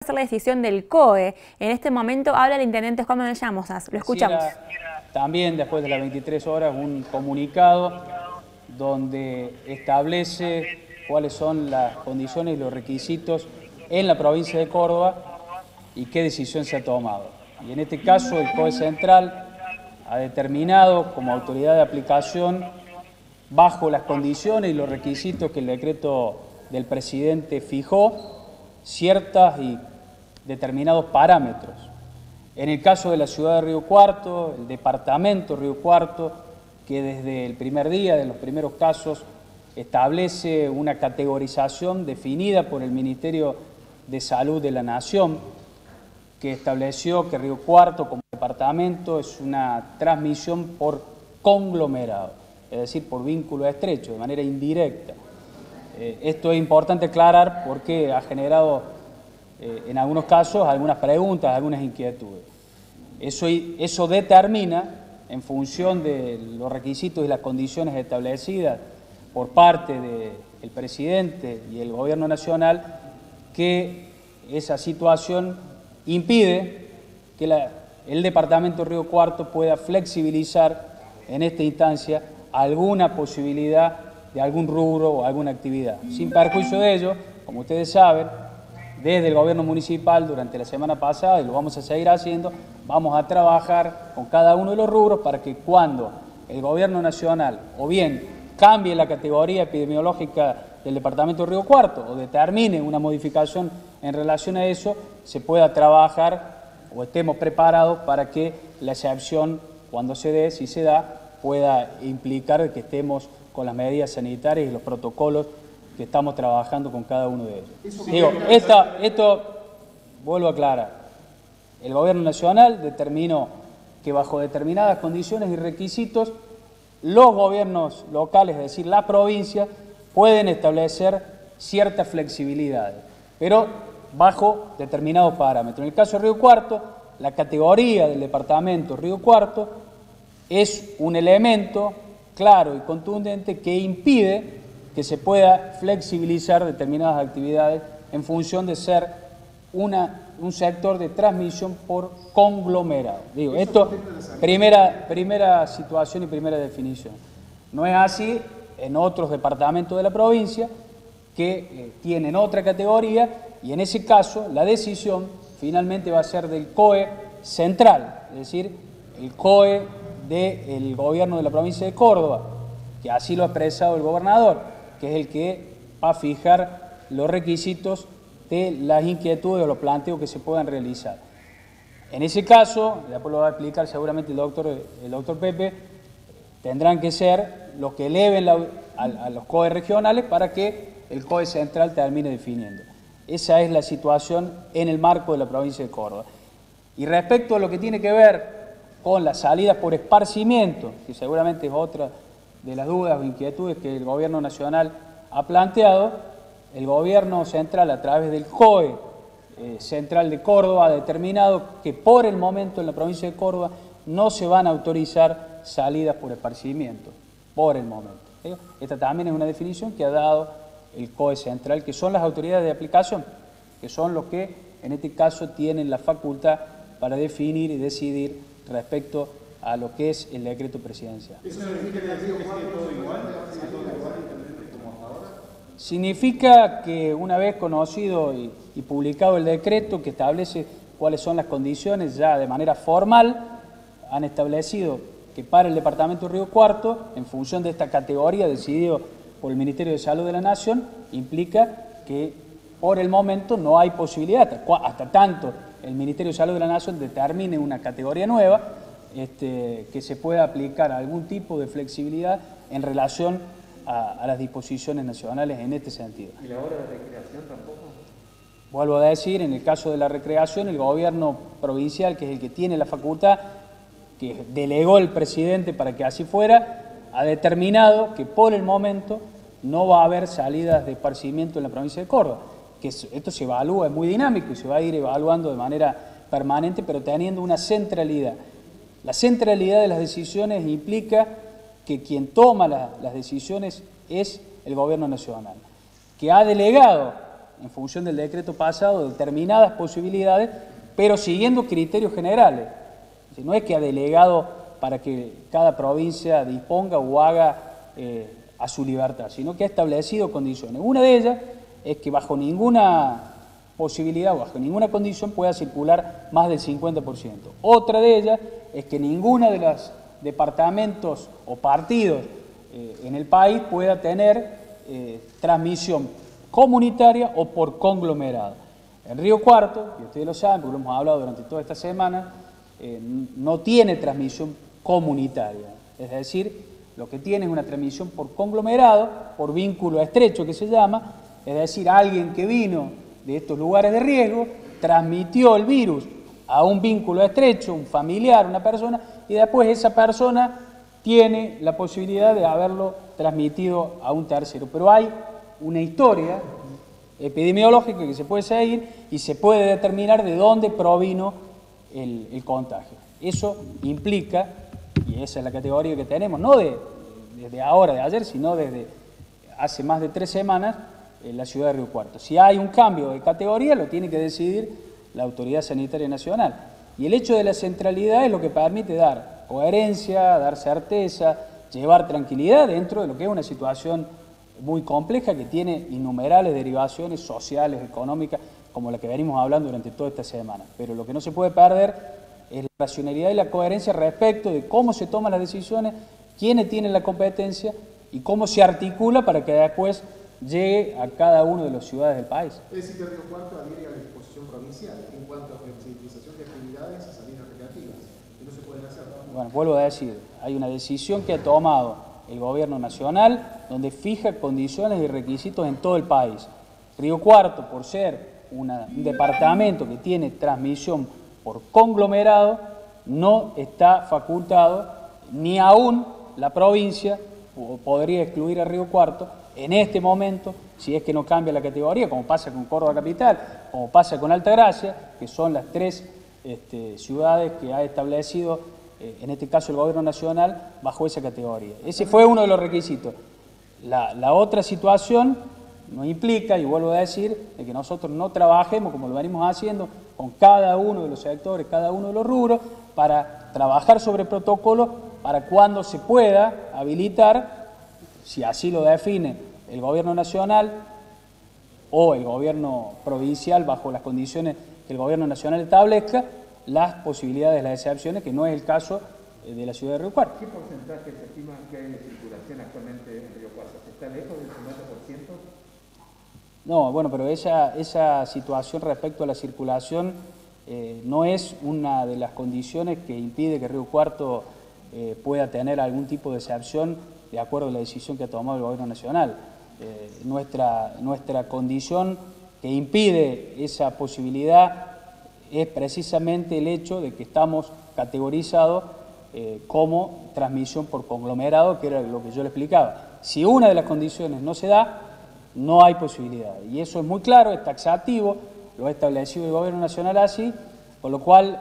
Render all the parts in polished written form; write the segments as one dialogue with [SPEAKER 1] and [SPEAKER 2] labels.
[SPEAKER 1] ser la decisión del COE. En este momento habla el intendente Juan Manuel Llamosas. Lo escuchamos.
[SPEAKER 2] También después de las 23 horas un comunicado donde establece cuáles son las condiciones y los requisitos en la provincia de Córdoba y qué decisión se ha tomado. Y en este caso el COE Central ha determinado como autoridad de aplicación, bajo las condiciones y los requisitos que el decreto del presidente fijó, ciertas y determinados parámetros. En el caso de la ciudad de Río Cuarto, el departamento Río Cuarto, que desde el primer día, de los primeros casos, establece una categorización definida por el Ministerio de Salud de la Nación, que estableció que Río Cuarto como departamento es una transmisión por conglomerado, es decir, por vínculo estrecho, de manera indirecta. Esto es importante aclarar porque ha generado en algunos casos algunas preguntas, algunas inquietudes. Eso determina, en función de los requisitos y las condiciones establecidas por parte del presidente y el gobierno nacional, que esa situación impide que el departamento Río Cuarto pueda flexibilizar en esta instancia alguna posibilidad de algún rubro o alguna actividad. Sin perjuicio de ello, como ustedes saben, desde el gobierno municipal durante la semana pasada, y lo vamos a seguir haciendo, vamos a trabajar con cada uno de los rubros para que cuando el gobierno nacional o bien cambie la categoría epidemiológica del departamento de Río Cuarto o determine una modificación en relación a eso, se pueda trabajar o estemos preparados para que la excepción, cuando se dé, si se da, pueda implicar que estemos con las medidas sanitarias y los protocolos que estamos trabajando con cada uno de ellos. Digo, esto vuelvo a aclarar, el gobierno nacional determinó que bajo determinadas condiciones y requisitos, los gobiernos locales, es decir, la provincia, pueden establecer ciertas flexibilidades, pero bajo determinados parámetros. En el caso de Río Cuarto, la categoría del departamento Río Cuarto es un elemento claro y contundente que impide que se pueda flexibilizar determinadas actividades en función de ser un sector de transmisión por conglomerado. Digo, esto, primera situación y primera definición. No es así en otros departamentos de la provincia que tienen otra categoría y en ese caso la decisión finalmente va a ser del COE central, es decir, el COE del gobierno de la provincia de Córdoba, que así lo ha expresado el gobernador, que es el que va a fijar los requisitos de las inquietudes o los planteos que se puedan realizar. En ese caso, después lo va a explicar seguramente el doctor Pepe, tendrán que ser los que eleven a los COE regionales para que el COE central termine definiendo. Esa es la situación en el marco de la provincia de Córdoba. Y respecto a lo que tiene que ver con las salidas por esparcimiento, que seguramente es otra de las dudas o inquietudes que el gobierno nacional ha planteado, el gobierno central a través del COE central de Córdoba ha determinado que por el momento en la provincia de Córdoba no se van a autorizar salidas por esparcimiento, por el momento. Esta también es una definición que ha dado el COE central, que son las autoridades de aplicación, que son los que en este caso tienen la facultad para definir y decidir respecto a lo que es el decreto presidencial. ¿Eso significa que sigue todo igual? Significa que una vez conocido y publicado el decreto que establece cuáles son las condiciones, ya de manera formal han establecido que para el departamento de Río Cuarto, en función de esta categoría decidido por el Ministerio de Salud de la Nación, implica que por el momento no hay posibilidad, hasta tanto el Ministerio de Salud de la Nación determine una categoría nueva, que se pueda aplicar algún tipo de flexibilidad en relación a las disposiciones nacionales en este sentido.
[SPEAKER 3] ¿Y la hora de recreación tampoco?
[SPEAKER 2] Vuelvo a decir, en el caso de la recreación, el gobierno provincial, que es el que tiene la facultad, que delegó el presidente para que así fuera, ha determinado que por el momento no va a haber salidas de esparcimiento en la provincia de Córdoba, que esto se evalúa, es muy dinámico y se va a ir evaluando de manera permanente, pero teniendo una centralidad. La centralidad de las decisiones implica que quien toma las decisiones es el gobierno nacional, que ha delegado en función del decreto pasado, determinadas posibilidades, pero siguiendo criterios generales. No es que ha delegado para que cada provincia disponga o haga a su libertad, sino que ha establecido condiciones. Una de ellas es que bajo ninguna posibilidad o bajo ninguna condición pueda circular más del 50%. Otra de ellas es que ninguno de los departamentos o partidos en el país pueda tener transmisión comunitaria o por conglomerado. En Río Cuarto, y ustedes lo saben porque lo hemos hablado durante toda esta semana, no tiene transmisión comunitaria, es decir, lo que tiene es una transmisión por conglomerado, por vínculo estrecho que se llama, es decir, alguien que vino de estos lugares de riesgo, transmitió el virus a un vínculo estrecho, un familiar, una persona, y después esa persona tiene la posibilidad de haberlo transmitido a un tercero. Pero hay una historia epidemiológica que se puede seguir y se puede determinar de dónde provino el contagio. Eso implica, y esa es la categoría que tenemos, no desde ahora, de ayer, sino desde hace más de 3 semanas, en la ciudad de Río Cuarto. Si hay un cambio de categoría, lo tiene que decidir la Autoridad Sanitaria Nacional. Y el hecho de la centralidad es lo que permite dar coherencia, dar certeza, llevar tranquilidad dentro de lo que es una situación muy compleja que tiene innumerables derivaciones sociales, económicas, como la que venimos hablando durante toda esta semana. Pero lo que no se puede perder es la racionalidad y la coherencia respecto de cómo se toman las decisiones, quiénes tienen la competencia y cómo se articula para que después llegue a cada uno de las ciudades del país.
[SPEAKER 4] Es decir, que Río Cuarto adhiere a la disposición provincial en cuanto a flexibilización de actividades y salidas recreativas, que no se pueden hacer.
[SPEAKER 2] Bueno, vuelvo a decir, hay una decisión que ha tomado el gobierno nacional donde fija condiciones y requisitos en todo el país. Río Cuarto, por ser un departamento que tiene transmisión por conglomerado, no está facultado, ni aún la provincia podría excluir a Río Cuarto en este momento, si es que no cambia la categoría, como pasa con Córdoba Capital, como pasa con Altagracia, que son las 3 ciudades que ha establecido, en este caso el gobierno nacional, bajo esa categoría. Ese fue uno de los requisitos. La otra situación nos implica, y vuelvo a decir, de que nosotros no trabajemos como lo venimos haciendo con cada uno de los sectores, cada uno de los rubros, para trabajar sobre protocolos para cuando se pueda habilitar, si así lo define el gobierno nacional o el gobierno provincial bajo las condiciones que el gobierno nacional establezca, las posibilidades, las excepciones, que no es el caso de la ciudad de Río Cuarto.
[SPEAKER 3] ¿Qué porcentaje se estima que hay de circulación actualmente en Río Cuarto? ¿Está lejos del 50%?
[SPEAKER 2] No, bueno, pero esa situación respecto a la circulación no es una de las condiciones que impide que Río Cuarto pueda tener algún tipo de excepción de acuerdo a la decisión que ha tomado el gobierno nacional. Nuestra condición que impide esa posibilidad es precisamente el hecho de que estamos categorizados como transmisión por conglomerado, que era lo que yo le explicaba. Si una de las condiciones no se da, no hay posibilidad. Y eso es muy claro, es taxativo, lo ha establecido el gobierno nacional así, con lo cual,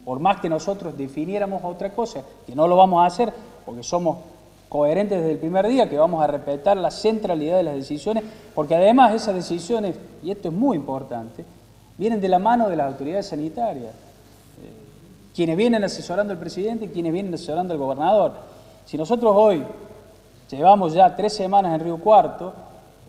[SPEAKER 2] por más que nosotros definiéramos otra cosa, que no lo vamos a hacer, porque somos coherentes desde el primer día, que vamos a respetar la centralidad de las decisiones, porque además esas decisiones, y esto es muy importante, vienen de la mano de las autoridades sanitarias, quienes vienen asesorando al presidente y quienes vienen asesorando al gobernador. Si nosotros hoy llevamos ya 3 semanas en Río Cuarto,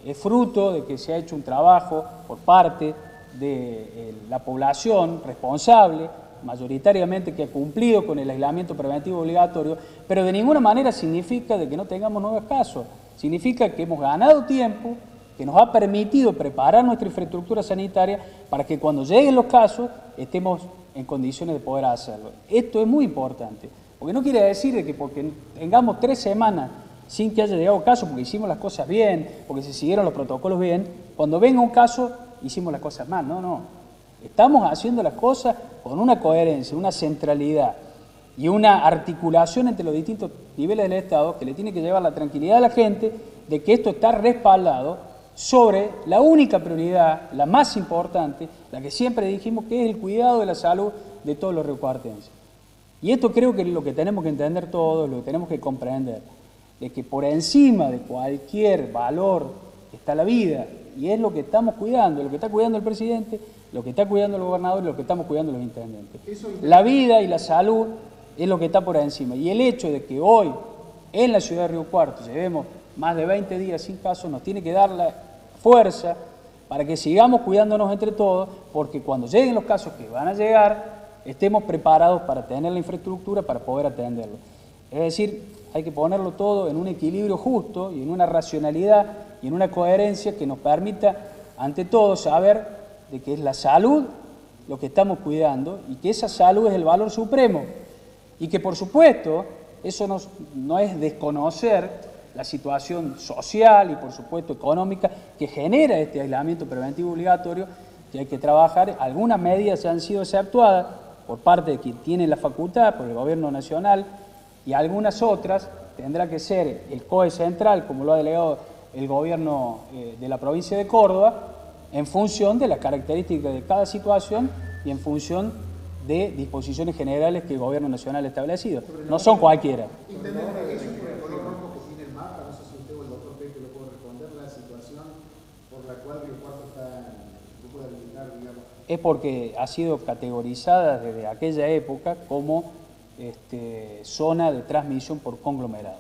[SPEAKER 2] es fruto de que se ha hecho un trabajo por parte de la población responsable, mayoritariamente que ha cumplido con el aislamiento preventivo obligatorio, pero de ninguna manera significa de que no tengamos nuevos casos. Significa que hemos ganado tiempo, que nos ha permitido preparar nuestra infraestructura sanitaria para que cuando lleguen los casos estemos en condiciones de poder hacerlo. Esto es muy importante, porque no quiere decir de que porque tengamos 3 semanas sin que haya llegado caso, porque hicimos las cosas bien, porque se siguieron los protocolos bien, cuando venga un caso hicimos las cosas mal. No. Estamos haciendo las cosas con una coherencia, una centralidad y una articulación entre los distintos niveles del Estado que le tiene que llevar la tranquilidad a la gente de que esto está respaldado sobre la única prioridad, la más importante, la que siempre dijimos que es el cuidado de la salud de todos los riocuartenses. Y esto creo que es lo que tenemos que entender todos, lo que tenemos que comprender, de que por encima de cualquier valor está la vida, y es lo que estamos cuidando, lo que está cuidando el presidente, lo que está cuidando el gobernador y lo que estamos cuidando los intendentes. La vida y la salud es lo que está por encima, y el hecho de que hoy en la ciudad de Río Cuarto llevemos más de 20 días sin casos nos tiene que dar la fuerza para que sigamos cuidándonos entre todos, porque cuando lleguen los casos que van a llegar, estemos preparados para tener la infraestructura para poder atenderlo. Es decir, hay que ponerlo todo en un equilibrio justo y en una racionalidad y en una coherencia que nos permita, ante todo, saber de que es la salud lo que estamos cuidando y que esa salud es el valor supremo. Y que, por supuesto, eso no es desconocer la situación social y, por supuesto, económica que genera este aislamiento preventivo obligatorio, que hay que trabajar. Algunas medidas ya han sido exceptuadas por parte de quien tiene la facultad, por el Gobierno Nacional, y algunas otras tendrá que ser el COE central, como lo ha delegado el Gobierno de la provincia de Córdoba, en función de las características de cada situación y en función de disposiciones generales que el Gobierno Nacional ha establecido. No son cualquiera. Es porque ha sido categorizada desde aquella época como zona de transmisión por conglomerado.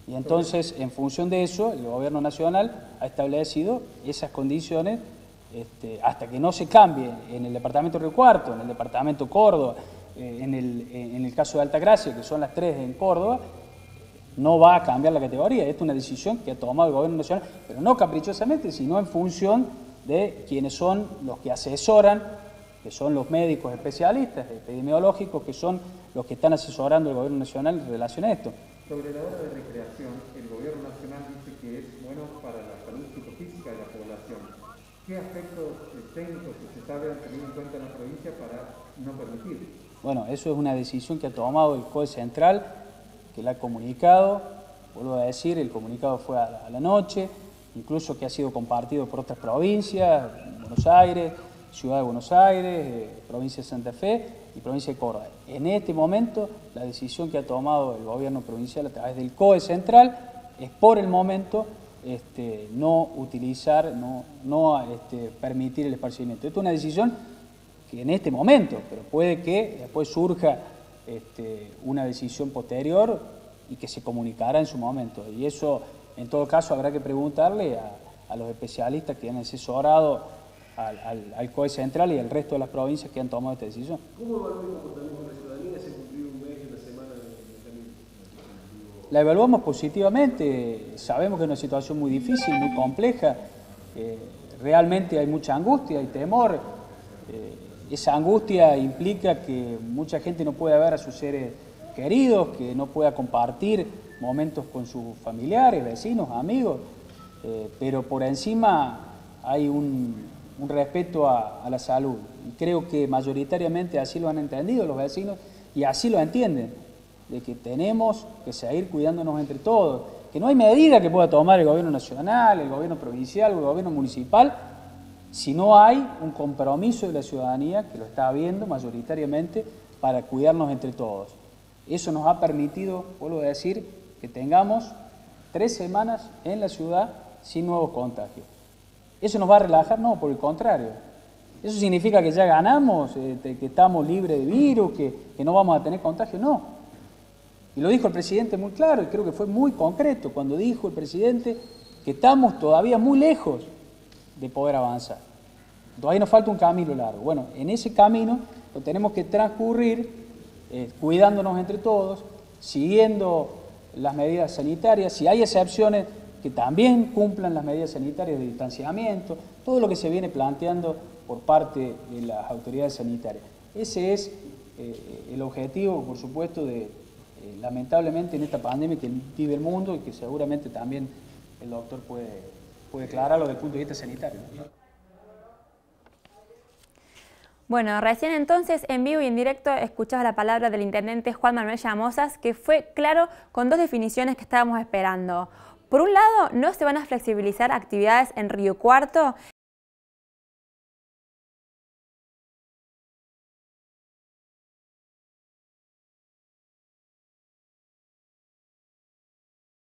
[SPEAKER 2] Y entonces, en función de eso, el Gobierno Nacional ha establecido esas condiciones hasta que no se cambie en el departamento de Río Cuarto, en el departamento Córdoba, en el caso de Altagracia, que son las 3 en Córdoba, no va a cambiar la categoría. Esta es una decisión que ha tomado el Gobierno Nacional, pero no caprichosamente, sino en función de quienes son los que asesoran, que son los médicos especialistas epidemiológicos, que son los que están asesorando al Gobierno Nacional en relación a esto.
[SPEAKER 3] Sobre la hora de recreación, el Gobierno Nacional dice que es bueno para la salud psicofísica de la población. ¿Qué aspectos técnicos que se saben tener en cuenta en la provincia para no permitir?
[SPEAKER 2] Bueno, eso es una decisión que ha tomado el COE Central, que la ha comunicado. Vuelvo a decir, el comunicado fue a la noche, incluso que ha sido compartido por otras provincias, Buenos Aires, Ciudad de Buenos Aires, provincia de Santa Fe y provincia de Córdoba. En este momento, la decisión que ha tomado el gobierno provincial a través del COE Central es por el momento no utilizar, no permitir el esparcimiento. Esto es una decisión que en este momento, pero puede que después surja una decisión posterior y que se comunicará en su momento. Y eso, en todo caso, habrá que preguntarle a los especialistas que han asesorado al COE Central y al resto de las provincias que han tomado esta decisión.
[SPEAKER 5] ¿Cómo evaluar el comportamiento de la ciudadanía? Se cumplió un mes y una semana de camino.
[SPEAKER 2] La evaluamos positivamente, sabemos que es una situación muy difícil, muy compleja, realmente hay mucha angustia y temor. Esa angustia implica que mucha gente no pueda ver a sus seres queridos, que no pueda compartir momentos con sus familiares, vecinos, amigos, pero por encima hay un respeto a la salud. Y creo que mayoritariamente así lo han entendido los vecinos y así lo entienden, de que tenemos que seguir cuidándonos entre todos, que no hay medida que pueda tomar el gobierno nacional, el gobierno provincial o el gobierno municipal, si no hay un compromiso de la ciudadanía, que lo está habiendo mayoritariamente, para cuidarnos entre todos. Eso nos ha permitido, vuelvo a decir, que tengamos 3 semanas en la ciudad sin nuevos contagios. ¿Eso nos va a relajar? No, por el contrario. ¿Eso significa que ya ganamos, que estamos libres de virus, que no vamos a tener contagio? No. Y lo dijo el presidente muy claro, y creo que fue muy concreto, cuando dijo el presidente que estamos todavía muy lejos de poder avanzar. Todavía nos falta un camino largo. Bueno, en ese camino lo tenemos que transcurrir cuidándonos entre todos, siguiendo las medidas sanitarias. Si hay excepciones, que también cumplan las medidas sanitarias de distanciamiento, todo lo que se viene planteando por parte de las autoridades sanitarias. Ese es el objetivo, por supuesto, lamentablemente en esta pandemia que vive el mundo y que seguramente también el doctor puede aclararlo desde el punto de vista sanitario.
[SPEAKER 1] Bueno, recién entonces, en vivo y en directo, escuchaba la palabra del intendente Juan Manuel Llamosas, que fue claro con 2 definiciones que estábamos esperando. Por un lado, no se van a flexibilizar actividades en Río Cuarto